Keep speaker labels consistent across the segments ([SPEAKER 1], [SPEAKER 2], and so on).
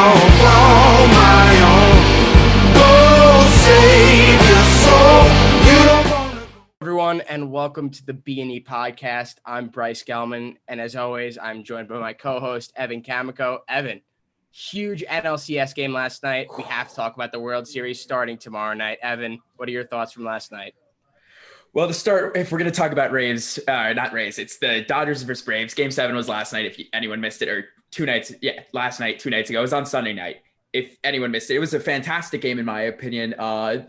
[SPEAKER 1] gonna fall my own. Oh, save your soul. You don't wanna go.
[SPEAKER 2] Everyone, and welcome to the B&E podcast. I'm Bryce Gelman, and as always, I'm joined by my co-host, Evan Kamiko. Evan, huge NLCS game last night. We have to talk about the World Series starting tomorrow night. Evan, what are your thoughts from last night?
[SPEAKER 3] Well, to start, if we're going to talk about Braves, not Rays, it's the Dodgers versus Braves. Game 7 was last night, if anyone missed it, or last night, 2 nights ago. It was on Sunday night. If anyone missed it, it was a fantastic game, in my opinion.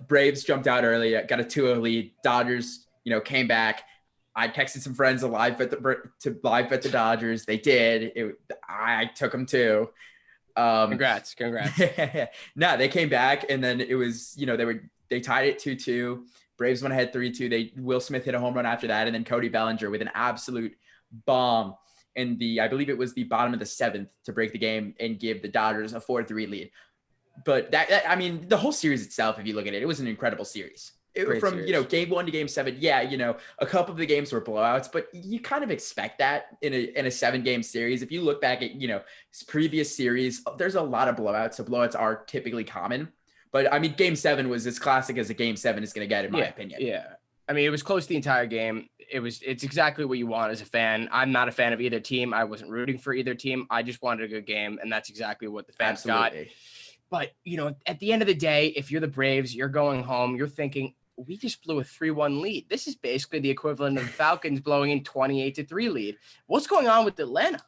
[SPEAKER 3] Braves jumped out early, got a 2-0 lead. Dodgers, came back. I texted some friends to live bet the Dodgers. They did. I took them too.
[SPEAKER 2] Congrats.
[SPEAKER 3] No, they came back, and then it was, they tied it 2-2. Braves went ahead 3-2. Will Smith hit a home run after that, and then Cody Bellinger with an absolute bomb in I believe it was the bottom of the 7th to break the game and give the Dodgers a 4-3 lead. But the whole series itself, if you look at it, it was an incredible series. From series. Game 1 to game 7. Yeah, a couple of the games were blowouts, but you kind of expect that in a 7-game series. If you look back at previous series, there's a lot of blowouts. So blowouts are typically common. But game 7 was as classic as a game 7 is going to get, in my opinion.
[SPEAKER 2] Yeah. It was close the entire game. It's exactly what you want as a fan. I'm not a fan of either team. I wasn't rooting for either team. I just wanted a good game, and that's exactly what the fans got. But, at the end of the day, if you're the Braves, you're going home, you're thinking, we just blew a 3-1 lead. This is basically the equivalent of the Falcons blowing in 28-3 lead. What's going on with Atlanta?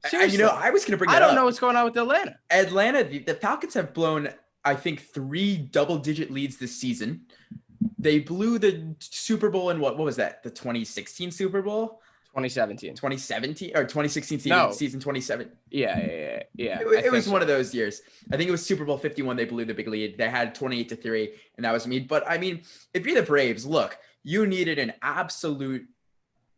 [SPEAKER 2] Seriously.
[SPEAKER 3] I was going to bring that up.
[SPEAKER 2] I don't know what's going on with Atlanta.
[SPEAKER 3] The Falcons have blown, I think, 3 double-digit leads this season. They blew the Super Bowl in what was that? The 2016 Super Bowl?
[SPEAKER 2] 2017
[SPEAKER 3] or 2016 season 27.
[SPEAKER 2] Yeah.
[SPEAKER 3] It was one of those years. I think it was Super Bowl 51. They blew the big lead. They had 28-3, and that was me. But if you're the Braves, look, you needed an absolute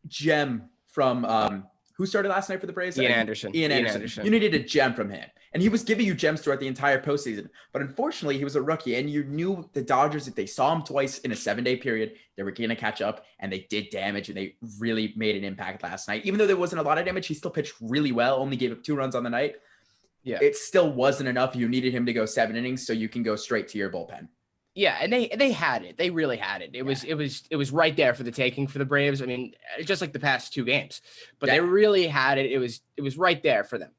[SPEAKER 3] gem from who started last night for the Braves?
[SPEAKER 2] Ian Anderson.
[SPEAKER 3] You needed a gem from him. And he was giving you gems throughout the entire postseason. But unfortunately, he was a rookie. And you knew the Dodgers, if they saw him twice in a 7-day period, they were going to catch up. And they did damage. And they really made an impact last night. Even though there wasn't a lot of damage, he still pitched really well. Only gave up 2 runs on the night. Yeah, it still wasn't enough. You needed him to go 7 innings so you can go straight to your bullpen.
[SPEAKER 2] Yeah, and they had it. They really had it. It was right there for the taking for the Braves. Just like the past 2 games. But they really had it. It was right there for them.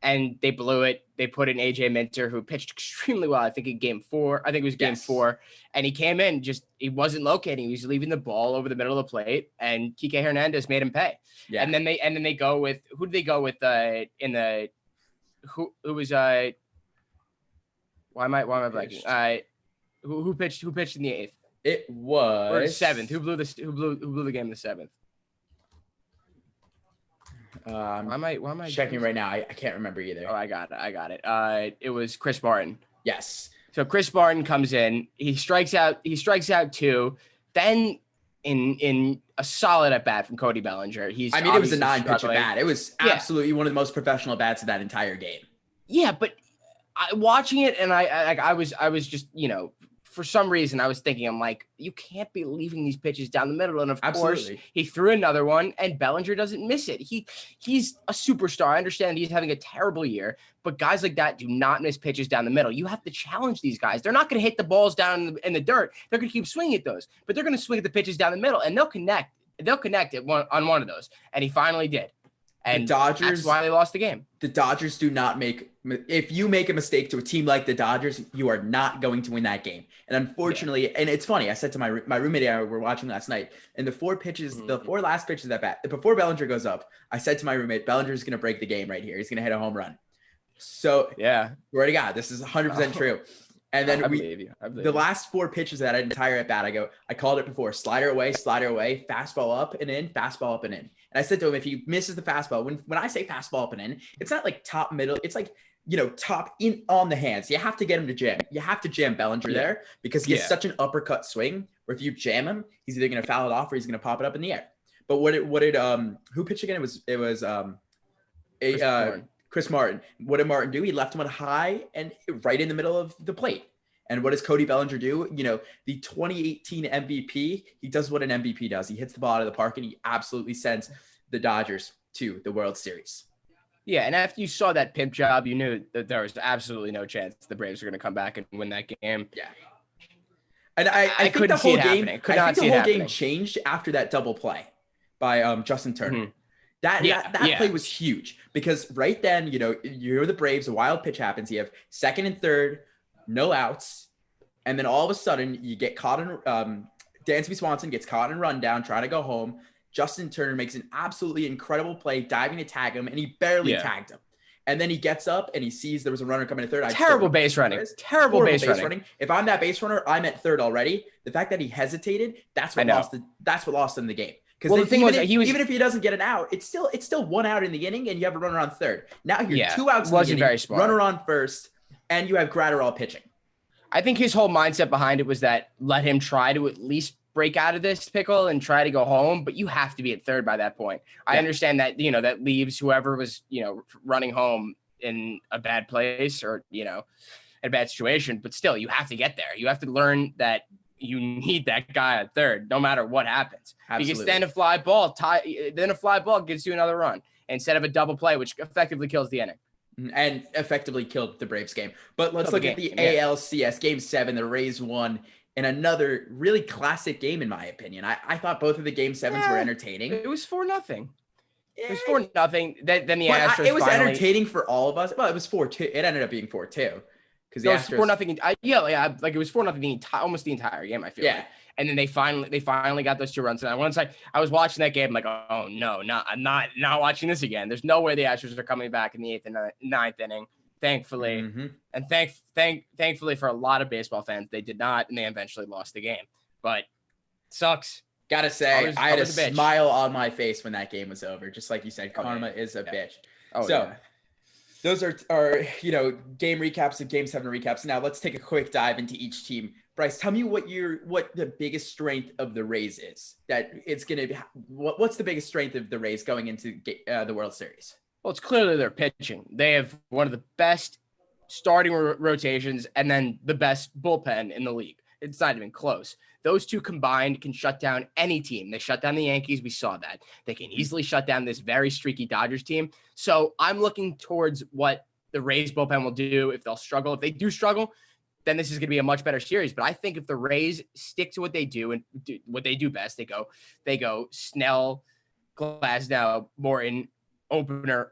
[SPEAKER 2] And they blew it. They put in AJ Minter, who pitched extremely well. I think in game 4. I think it was game 4. And he came in, he wasn't locating. He was leaving the ball over the middle of the plate. And Kike Hernandez made him pay. Yeah. And then they go with, who did they go with who was why am I blanking? Who pitched in the 8th?
[SPEAKER 3] It was
[SPEAKER 2] or 7th. Who blew the game in the 7th? Why am I
[SPEAKER 3] checking right now? I can't remember either.
[SPEAKER 2] Oh, I got it. It was Chris Martin.
[SPEAKER 3] Yes.
[SPEAKER 2] So Chris Martin comes in. He strikes out 2. Then in a solid at bat from Cody Bellinger. It
[SPEAKER 3] was a 9-pitch at bat. It was absolutely one of the most professional bats of that entire game.
[SPEAKER 2] Yeah, but watching it, and I was just for some reason, I was thinking, I'm like, you can't be leaving these pitches down the middle. And of course, he threw another one, and Bellinger doesn't miss it. He's a superstar. I understand he's having a terrible year, but guys like that do not miss pitches down the middle. You have to challenge these guys. They're not going to hit the balls down in the dirt. They're going to keep swinging at those, but they're going to swing at the pitches down the middle, and they'll connect. They'll connect on one of those, and he finally did. And that's why they lost the game.
[SPEAKER 3] The Dodgers do not if you make a mistake to a team like the Dodgers, you are not going to win that game. And unfortunately, and it's funny, I said to my roommate and I were watching last night, and the 4 last pitches of that bat, before Bellinger goes up, I said to my roommate, Bellinger's going to break the game right here. He's going to hit a home run. So swear to God, this is 100% true. And then the last 4 pitches of that entire at bat, I called it before, slider away, fastball up and in, fastball up and in. And I said to him, if he misses the fastball, when I say fastball up and in, it's not like top middle. It's like, top in on the hands. You have to get him to jam. You have to jam Bellinger there because he has such an uppercut swing where if you jam him, he's either going to foul it off or he's going to pop it up in the air. But who pitched again? It was Chris Martin. What did Martin do? He left him on high and right in the middle of the plate. And what does Cody Bellinger do? The 2018 MVP, he does what an MVP does. He hits the ball out of the park, and he absolutely sends the Dodgers to the World Series.
[SPEAKER 2] Yeah, and after you saw that pimp job, you knew that there was absolutely no chance the Braves were going to come back and win that game.
[SPEAKER 3] Yeah. And I think
[SPEAKER 2] couldn't
[SPEAKER 3] the
[SPEAKER 2] see
[SPEAKER 3] whole
[SPEAKER 2] it
[SPEAKER 3] game,
[SPEAKER 2] happening. Could
[SPEAKER 3] I
[SPEAKER 2] not
[SPEAKER 3] think
[SPEAKER 2] see
[SPEAKER 3] the
[SPEAKER 2] it
[SPEAKER 3] whole game
[SPEAKER 2] happening.
[SPEAKER 3] changed after that double play by Justin Turner.
[SPEAKER 2] Mhm.
[SPEAKER 3] That play was huge because right then, you're the Braves, a wild pitch happens. You have second and third, no outs. And then all of a sudden you get caught in, Dansby Swanson gets caught in rundown, trying to go home. Justin Turner makes an absolutely incredible play, diving to tag him, and he barely tagged him. And then he gets up and he sees there was a runner coming to third.
[SPEAKER 2] Terrible base running. Terrible base running.
[SPEAKER 3] If I'm that base runner, I'm at third already. The fact that he hesitated, that's what lost him the game. Because
[SPEAKER 2] the thing was,
[SPEAKER 3] even if he doesn't get an out, it's still 1 out in the inning, and you have a runner on third. Now you're 2 outs in the inning,
[SPEAKER 2] very smart.
[SPEAKER 3] runner on first, and you have Gratterall pitching.
[SPEAKER 2] I think his whole mindset behind it was that let him try to at least break out of this pickle and try to go home, but you have to be at third by that point. I understand that, that leaves whoever was, running home in a bad place or, in a bad situation, but still you have to get there. You have to learn that you need that guy at third, no matter what happens. Absolutely. Because then a fly ball gives you another run instead of a double play, which effectively kills the inning.
[SPEAKER 3] And effectively killed the Braves game. But let's look at the ALCS Game 7. The Rays won in another really classic game, in my opinion. I thought both of the Game 7s were entertaining.
[SPEAKER 2] It was 4-0. It was 4-0. Then the Astros
[SPEAKER 3] it was entertaining for all of us. Well, it was 4-2. It ended up being 4-2. Because the Astros...
[SPEAKER 2] It was 4-0. Like it was 4-0 almost the entire game, I feel like. And then they finally got those 2 runs. And once I was watching that game, I'm like, oh no, I'm not watching this again. There's no way the Astros are coming back in the 8th and 9th inning. Thankfully, and thankfully for a lot of baseball fans, they did not, and they eventually lost the game. But sucks.
[SPEAKER 3] Gotta say, I had a smile on my face when that game was over. Just like you said, karma is a bitch. Those are game recaps and Game 7 recaps. Now let's take a quick dive into each team. Bryce, tell me what the biggest strength of the Rays is. What's the biggest strength of the Rays going into the World Series?
[SPEAKER 2] Well, it's clearly their pitching. They have one of the best starting rotations and then the best bullpen in the league. It's not even close. Those two combined can shut down any team. They shut down the Yankees. We saw that. They can easily shut down this very streaky Dodgers team. So I'm looking towards what the Rays bullpen will do if they'll struggle. If they do struggle, then this is going to be a much better series. But I think if the Rays stick to what they do and do what they do best, they go Snell, Glasnow, Morton, opener.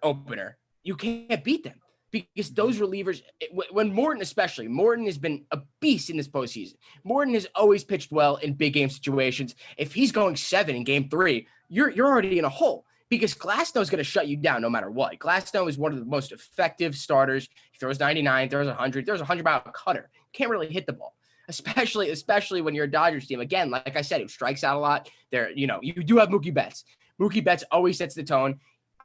[SPEAKER 2] You can't beat them because those relievers, when Morton especially, Morton has been a beast in this postseason. Morton has always pitched well in big game situations. If he's going 7 in Game 3, you're already in a hole because Glasnow is going to shut you down no matter what. Glasnow is one of the most effective starters. He throws 99, throws 100, throws a 100-mile cutter. Can't really hit the ball, especially when you're a Dodgers team. Again, like I said, it strikes out a lot. You do have Mookie Betts. Mookie Betts always sets the tone.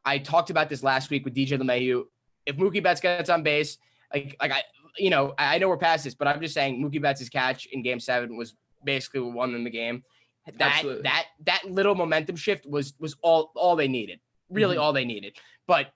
[SPEAKER 2] I talked about this last week with DJ LeMahieu. If Mookie Betts gets on base, I know we're past this, but I'm just saying Mookie Betts' catch in Game 7 was basically what won them the game. That little momentum shift was all they needed, really all they needed. But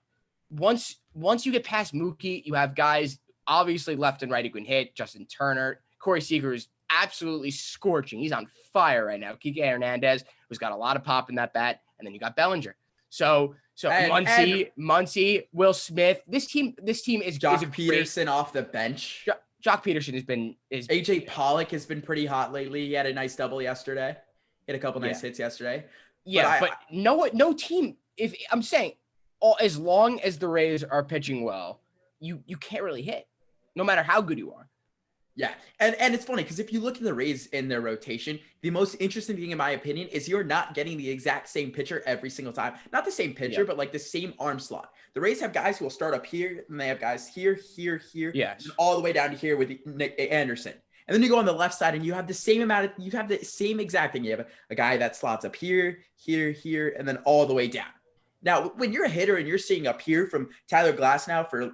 [SPEAKER 2] once you get past Mookie, you have guys obviously left and right who can hit. Justin Turner, Corey Seager is absolutely scorching. He's on fire right now. Kike Hernandez, who's got a lot of pop in that bat, and then you got Bellinger. So Muncy, Will Smith. This team is
[SPEAKER 3] Jock Peterson off the bench.
[SPEAKER 2] Jock Peterson is
[SPEAKER 3] AJ Pollock has been pretty hot lately. He had a nice double yesterday. He had a couple nice hits yesterday.
[SPEAKER 2] Yeah, but no team. If I'm saying, as long as the Rays are pitching well, you can't really hit, no matter how good you are.
[SPEAKER 3] Yeah, and it's funny because if you look at the Rays in their rotation, the most interesting thing in my opinion is you're not getting the exact same pitcher every single time. Not the same pitcher, but like the same arm slot. The Rays have guys who will start up here, and they have guys here, and all the way down to here with Nick Anderson. And then you go on the left side, and you have the same exact thing. You have a guy that slots up here, and then all the way down. Now, when you're a hitter and you're seeing up here from Tyler Glasnow for,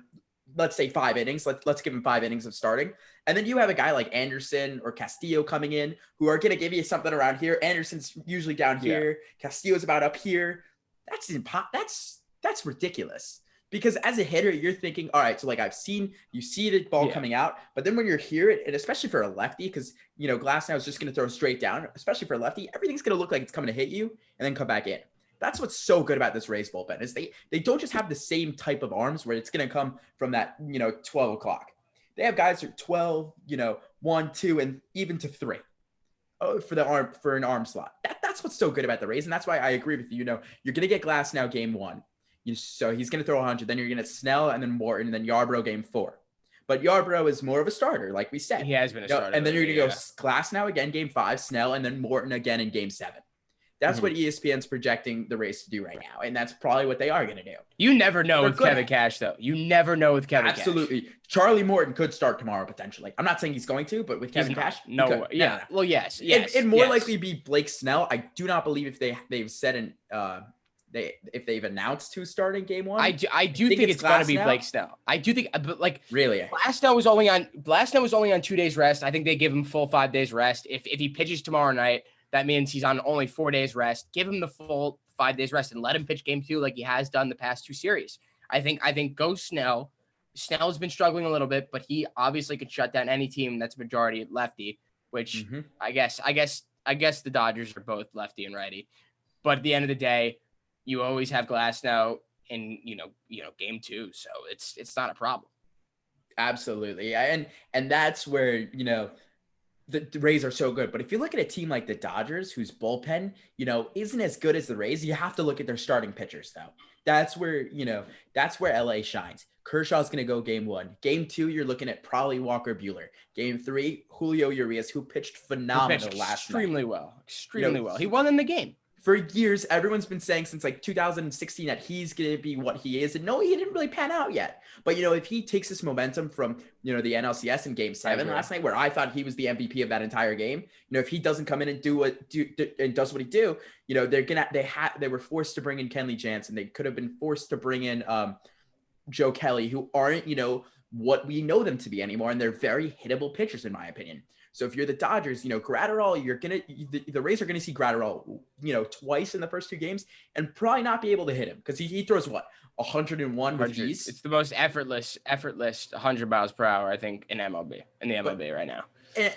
[SPEAKER 3] let's say 5 innings, let's give him 5 innings of starting. And then you have a guy like Anderson or Castillo coming in who are going to give you something around here. Anderson's usually down here. Castillo's about up here. That's ridiculous. Because as a hitter, you're thinking, all right, so like you see the ball coming out, but then when you're here, and especially for a lefty, because, Glasnow is just going to throw straight down, especially for a lefty, everything's going to look like it's coming to hit you and then come back in. That's what's so good about this Rays bullpen is they don't just have the same type of arms where it's going to come from that, 12 o'clock. They have guys who are 12, 1, 2, and even to 3 for an arm slot. That's what's so good about the Rays. And that's why I agree with you. You're going to get Glass now game 1. So he's going to throw 100. Then you're going to Snell and then Morton and then Yarbrough game 4. But Yarbrough is more of a starter, like we said.
[SPEAKER 2] He has been a starter.
[SPEAKER 3] And then you're going to go Glass now again, game 5, Snell, and then Morton again in game 7. That's what ESPN's projecting the Rays to do right now. And that's probably what they are going to do.
[SPEAKER 2] You never know with Kevin Cash, though. You never know with Kevin Cash.
[SPEAKER 3] Absolutely. Charlie Morton could start tomorrow, potentially. I'm not saying he's going to, but with Kevin Cash,
[SPEAKER 2] no. Yeah. Well, yes.
[SPEAKER 3] It'd more likely be Blake Snell. I do not believe if they've said if they've announced who's starting game 1.
[SPEAKER 2] I do think it's going to be Blake Snell. I do think, but like
[SPEAKER 3] really,
[SPEAKER 2] Glasnow was only on 2 days rest. I think they give him full 5 days rest. If he pitches tomorrow night, that means he's on only 4 days rest. Give him the full 5 days rest and let him pitch game 2 like he has done the past 2 series. I think go Snell. Snell's been struggling a little bit, but he obviously could shut down any team that's majority lefty, which I guess the Dodgers are both lefty and righty. But at the end of the day, you always have Glasnow in game 2, so it's not a problem.
[SPEAKER 3] Absolutely. And that's where the Rays are so good. But if you look at a team like the Dodgers, whose bullpen, isn't as good as the Rays, you have to look at their starting pitchers, though. That's where LA shines. Kershaw's going to go game 1. Game 2, you're looking at probably Walker Buehler. Game 3, Julio Urias, who pitched phenomenal last night.
[SPEAKER 2] Extremely well. He won in the game.
[SPEAKER 3] For years, everyone's been saying since like 2016 that he's going to be what he is. And no, he didn't really pan out yet. But, if he takes this momentum from, the NLCS in game 7 last night, where I thought he was the MVP of that entire game, if he doesn't come in and does what he do, they were forced to bring in Kenley Jansen. They could have been forced to bring in Joe Kelly, who aren't, what we know them to be anymore. And they're very hittable pitchers, in my opinion. So if you're the Dodgers, Gratterall, the Rays are going to see Gratterall, twice in the first 2 games and probably not be able to hit him because he throws 101 with ease.
[SPEAKER 2] It's the most effortless 100 miles per hour, I think, in the MLB right now.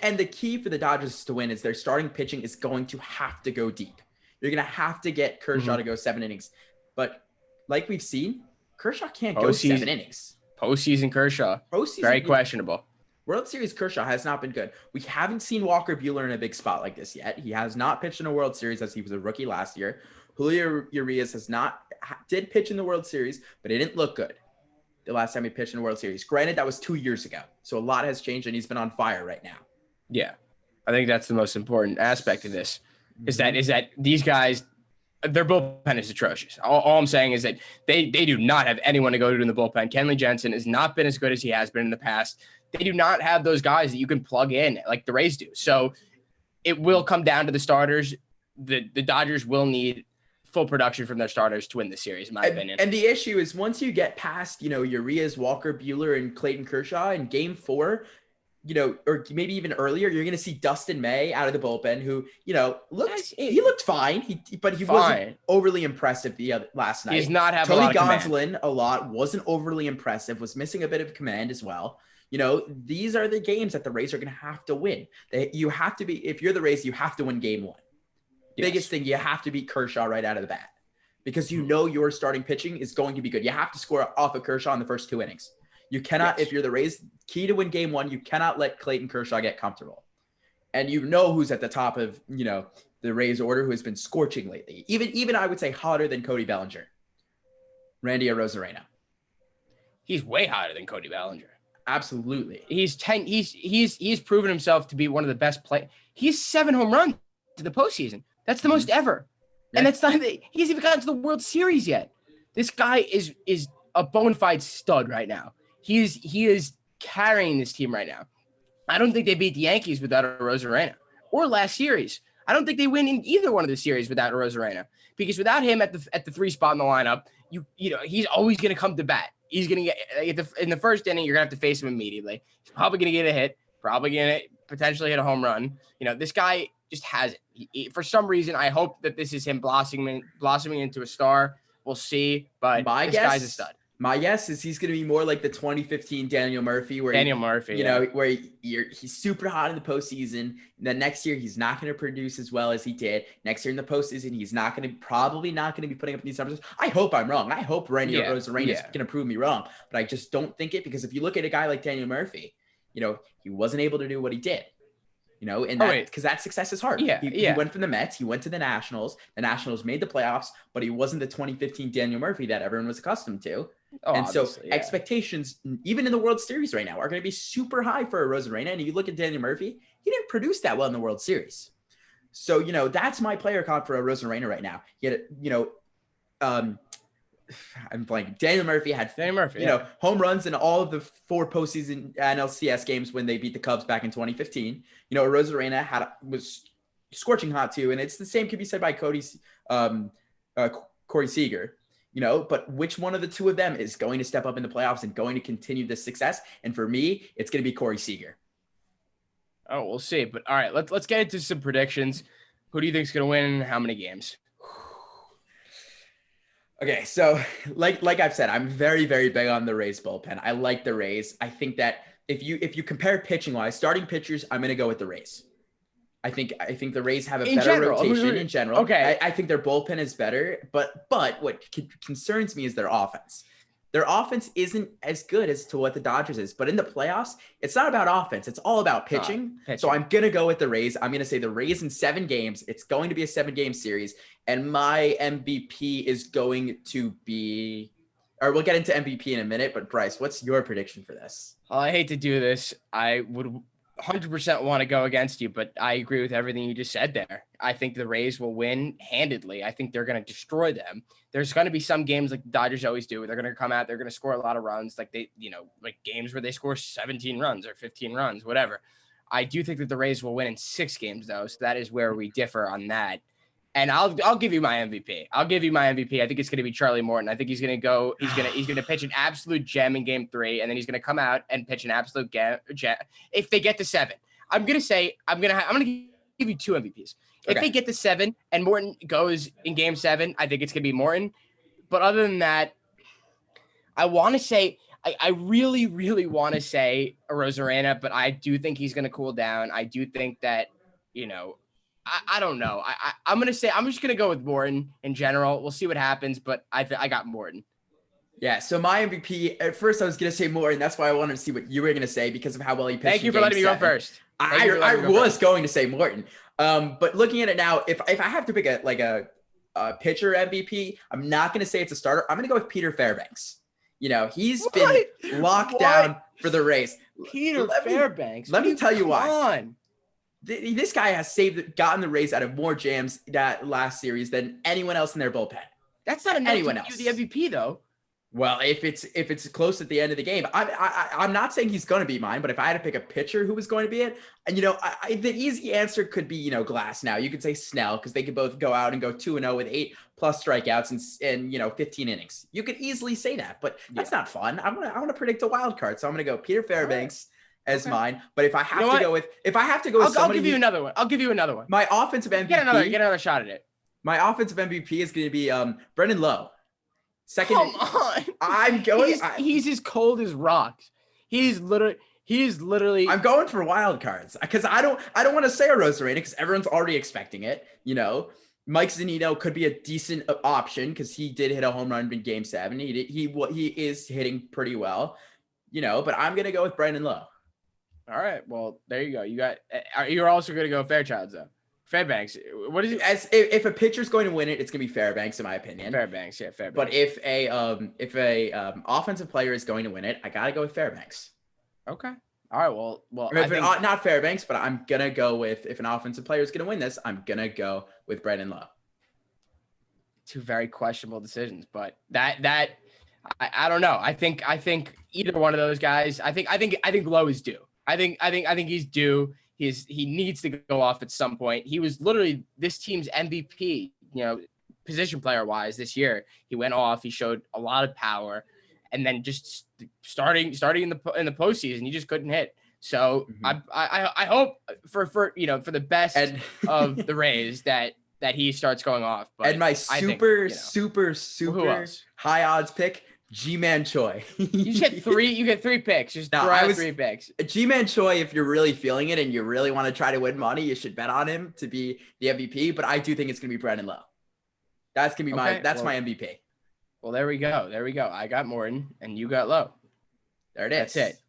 [SPEAKER 3] And the key for the Dodgers to win is their starting pitching is going to have to go deep. You're going to have to get Kershaw to go 7 innings. But like we've seen, Kershaw can't go 7 innings.
[SPEAKER 2] Postseason Kershaw. Very questionable.
[SPEAKER 3] World Series Kershaw has not been good. We haven't seen Walker Buehler in a big spot like this yet. He has not pitched in a World Series as he was a rookie last year. Julio Urias did pitch in the World Series, but it didn't look good the last time he pitched in the World Series. Granted, that was 2 years ago. So a lot has changed and he's been on fire right now.
[SPEAKER 2] Yeah. I think that's the most important aspect of this is that these guys, their bullpen is atrocious. All I'm saying is that they do not have anyone to go to in the bullpen. Kenley Jensen has not been as good as he has been in the past. They do not have those guys that you can plug in like the Rays do. So it will come down to the starters. The Dodgers will need full production from their starters to win the series, in my opinion.
[SPEAKER 3] And the issue is once you get past, Urias, Walker Buehler, and Clayton Kershaw in game 4, or maybe even earlier, you're going to see Dustin May out of the bullpen who, looked fine, but he wasn't overly impressive last night.
[SPEAKER 2] He's not having
[SPEAKER 3] Tony
[SPEAKER 2] a lot of command.
[SPEAKER 3] Gonsolin wasn't overly impressive, was missing a bit of command as well. These are the games that the Rays are going to have to win. If you're the Rays, you have to win game 1. Yes. Biggest thing, you have to beat Kershaw right out of the bat because your starting pitching is going to be good. You have to score off of Kershaw in the first 2 innings. You cannot, if you're the Rays, key to win game 1, you cannot let Clayton Kershaw get comfortable. And who's at the top of, the Rays order who has been scorching lately. Even I would say hotter than Cody Bellinger. Randy Arozarena.
[SPEAKER 2] He's way hotter than Cody Bellinger.
[SPEAKER 3] Absolutely.
[SPEAKER 2] He's proven himself to be one of the best players. He's 7 home runs to the postseason. That's the most ever. Yeah. And that's not he's even gotten to the World Series yet. This guy is a bona fide stud right now. He is carrying this team right now. I don't think they beat the Yankees without Arozarena or last series. I don't think they win in either one of the series without Arozarena because without him at the 3 spot in the lineup, he's always going to come to bat. He's going to get in the first inning. You're going to have to face him immediately. He's probably going to get a hit, probably going to potentially hit a home run. This guy just has it. For some reason, I hope that this is him blossoming into a star. We'll see, but this guy's a stud.
[SPEAKER 3] My guess is he's going to be more like the 2015 Daniel Murphy, where
[SPEAKER 2] Daniel Murphy,
[SPEAKER 3] where he's super hot in the postseason. And then next year he's not going to produce as well as he did. Next year in the postseason, he's probably not going to be putting up these numbers. I hope I'm wrong. I hope Randy Rosarena is going to prove me wrong, but I just don't think it, because if you look at a guy like Daniel Murphy, he wasn't able to do what he did. And because that success is hard. He went from the Mets, he went to the Nationals. The Nationals made the playoffs, but he wasn't the 2015 Daniel Murphy that everyone was accustomed to. And so expectations, even in the World Series right now, are going to be super high for a Rosarena. And if you look at Daniel Murphy, he didn't produce that well in the World Series. So, that's my player comp for a Rosarena right now. Yet, I'm blanking. Daniel Murphy had home runs in all of the 4 postseason NLCS games when they beat the Cubs back in 2015. Rosarena was scorching hot too, and it's the same could be said by Corey Seager. But which one of the two of them is going to step up in the playoffs and going to continue this success? And for me, it's going to be Corey Seager.
[SPEAKER 2] Oh, we'll see. But all right, let's get into some predictions. Who do you think is going to win and how many games?
[SPEAKER 3] Okay, so like I've said, I'm very, very big on the Rays bullpen. I like the Rays. I think that if you compare pitching wise, starting pitchers, I'm going to go with the Rays. I think the Rays have a better rotation in general.
[SPEAKER 2] Okay.
[SPEAKER 3] I think their bullpen is better, but what concerns me is their offense. Their offense isn't as good as to what the Dodgers is, but in the playoffs, it's not about offense. It's all about pitching. So I'm going to go with the Rays. I'm going to say the Rays in 7 games. It's going to be a 7-game series. And my MVP is going to be, or we'll get into MVP in a minute, but Bryce, what's your prediction for this?
[SPEAKER 2] I hate to do this. I would 100% want to go against you, but I agree with everything you just said there. I think the Rays will win handedly. I think they're going to destroy them. There's going to be some games like the Dodgers always do. They're going to come out, they're going to score a lot of runs, like like games where they score 17 runs or 15 runs, whatever. I do think that the Rays will win in 6 games though. So that is where we differ on that. And I'll give you my MVP. I think it's going to be Charlie Morton. I think he's going to pitch an absolute gem in game 3, and then he's going to come out and pitch an absolute gem. If they get to 7, I'm going to give you 2 MVPs. If they get to 7 and Morton goes in game 7, I think it's going to be Morton. But other than that, I want to say, I really, really want to say a Rosarena, but I do think he's going to cool down. I do think that, I don't know. I'm just going to go with Morton in general. We'll see what happens, but I got Morton.
[SPEAKER 3] Yeah, so my MVP, at first I was going to say Morton. That's why I wanted to see what you were going to say because of how well he pitched.
[SPEAKER 2] Thank you for letting me go first.
[SPEAKER 3] I was going to say Morton. But looking at it now, if I have to pick a pitcher MVP, I'm not going to say it's a starter. I'm going to go with Peter Fairbanks. He's been locked down for the Rays.
[SPEAKER 2] Fairbanks.
[SPEAKER 3] Let me tell you why. This guy has gotten the Rays out of more jams that last series than anyone else in their bullpen.
[SPEAKER 2] That's not enough to give you the MVP though.
[SPEAKER 3] Well, if it's close at the end of the game, I'm not saying he's going to be mine, but if I had to pick a pitcher who was going to be it, and the easy answer could be Glass. Now you could say Snell because they could both go out and go 2-0 with 8+ strikeouts and 15 innings. You could easily say that, but that's not fun. I want to predict a wild card, so I'm going to go Peter Fairbanks as mine. But if I have to go with somebody,
[SPEAKER 2] I'll give you another one.
[SPEAKER 3] My offensive MVP.
[SPEAKER 2] Get another shot at it.
[SPEAKER 3] My offensive MVP is going to be Brendan Lowe. Second,
[SPEAKER 2] come on.
[SPEAKER 3] I'm going.
[SPEAKER 2] He's as cold as rocks. He's literally.
[SPEAKER 3] I'm going for wild cards because I don't want to say a Rosarena because everyone's already expecting it. Mike Zunino could be a decent option because he did hit a home run in Game 7. He is hitting pretty well. But I'm gonna go with Brendan Lowe.
[SPEAKER 2] All right. Well, there you go. You're also gonna go Fairchilds though. Fairbanks. What is it?
[SPEAKER 3] If a pitcher's going to win it, it's gonna be Fairbanks in my opinion.
[SPEAKER 2] Fairbanks.
[SPEAKER 3] But if a offensive player is going to win it, I gotta go with Fairbanks.
[SPEAKER 2] Okay. All right. Well.
[SPEAKER 3] Not Fairbanks, but I'm gonna go with if an offensive player is gonna win this, I'm gonna go with Brendan Lowe.
[SPEAKER 2] 2 very questionable decisions, but that I don't know. I think either one of those guys. I think Lowe is due. I think he's due. He needs to go off at some point. He was literally this team's MVP, position player wise this year. He went off. He showed a lot of power, and then just starting in the postseason, he just couldn't hit. So I hope for the best of the Rays that he starts going off. But
[SPEAKER 3] and my super high odds pick, G-Man Choi.
[SPEAKER 2] You get three picks. Just
[SPEAKER 3] No,
[SPEAKER 2] throw out 3 picks.
[SPEAKER 3] G-Man Choi, if you're really feeling it and you really want to try to win money, you should bet on him to be the MVP. But I do think it's going to be Brendan Lowe. That's going to be my MVP.
[SPEAKER 2] Well, there we go. I got Morton and you got Lowe.
[SPEAKER 3] There it is.
[SPEAKER 2] That's it.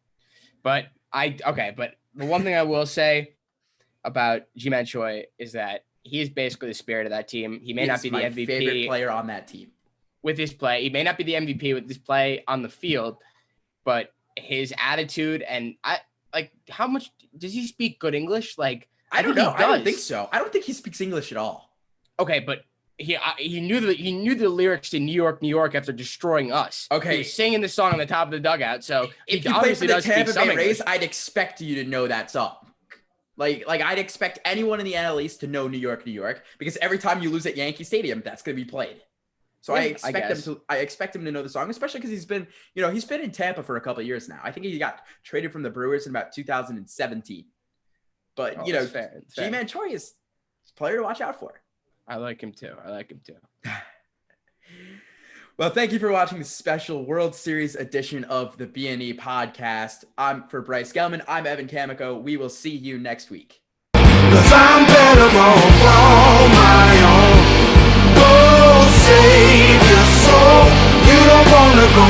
[SPEAKER 2] But the one thing I will say about G-Man Choi is that he is basically the spirit of that team. He may not be the MVP.
[SPEAKER 3] Favorite player on that team.
[SPEAKER 2] With his play. He may not be the MVP with his play on the field, but his attitude and how much does he speak good English? Like,
[SPEAKER 3] I don't know. I don't think so. I don't think he speaks English at all.
[SPEAKER 2] Okay, but he knew the lyrics to New York, New York after destroying us.
[SPEAKER 3] Okay.
[SPEAKER 2] He was singing the song on the top of the dugout. So
[SPEAKER 3] if you play for the Tampa Bay Rays, I'd expect you to know that song. Like I'd expect anyone in the NL East to know New York, New York, because every time you lose at Yankee Stadium, that's going to be played. So I expect him to know the song, especially because he's been in Tampa for a couple of years now. I think he got traded from the Brewers in about 2017. But G-Man Choi is a player to watch out for.
[SPEAKER 2] I like him too.
[SPEAKER 3] Well, thank you for watching the special World Series edition of the B&E podcast. For Bryce Gelman, I'm Evan Kamiko. We will see you next week.
[SPEAKER 1] 'Cause I'm better off on my own. Go save your soul. You don't wanna go